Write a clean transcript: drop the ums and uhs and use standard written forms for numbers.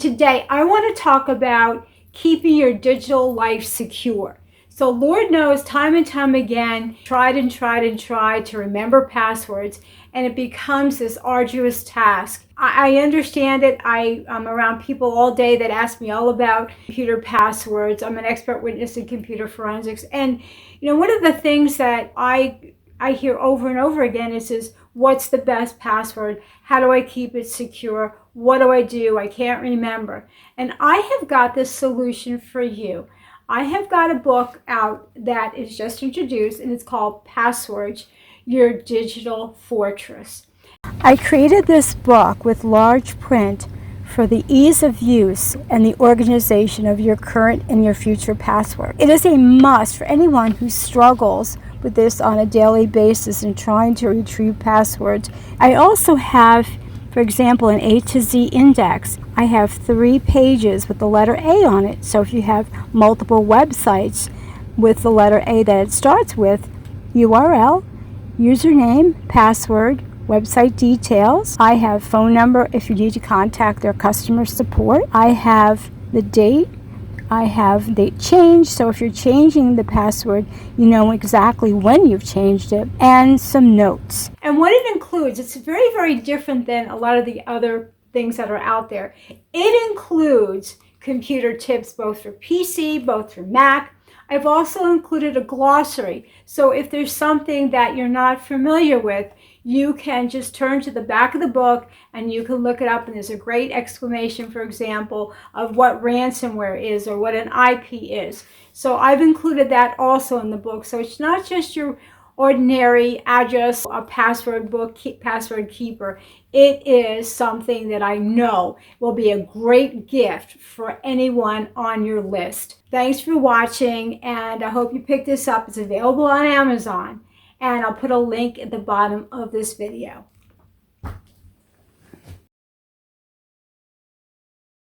today I want to talk about keeping your digital life secure. So Lord knows, time and time again, tried to remember passwords, and it becomes this arduous task. I understand it. I'm around people all day that ask me all about computer passwords. I'm an expert witness in computer forensics. And, one of the things that I hear over and over again is what's the best password? How do I keep it secure? What do? I can't remember. And I have got this solution for you. I have got a book out that is just introduced, and it's called Passwords, Your Digital Fortress. I created this book with large print for the ease of use and the organization of your current and your future password. It is a must for anyone who struggles with this on a daily basis and trying to retrieve passwords. I also have, for example, an A to Z index. I have 3 pages with the letter A on it. So if you have multiple websites with the letter A that it starts with, URL, username, password, website details. I have phone number if you need to contact their customer support. I have the date. I have date change, so if you're changing the password, you know exactly when you've changed it, and some notes. And what it includes, it's very, very different than a lot of the other things that are out there. It includes computer tips, both for PC, both for Mac. I've also included a glossary, so if there's something that you're not familiar with, you can just turn to the back of the book and you can look it up, and there's a great explanation, for example, of what ransomware is or what an IP is. So I've included that also in the book. So it's not just your ordinary address, a password book, password keeper. It is something that I know will be a great gift for anyone on your list. Thanks for watching, and I hope you pick this up. It's available on Amazon, and I'll put a link at the bottom of this video.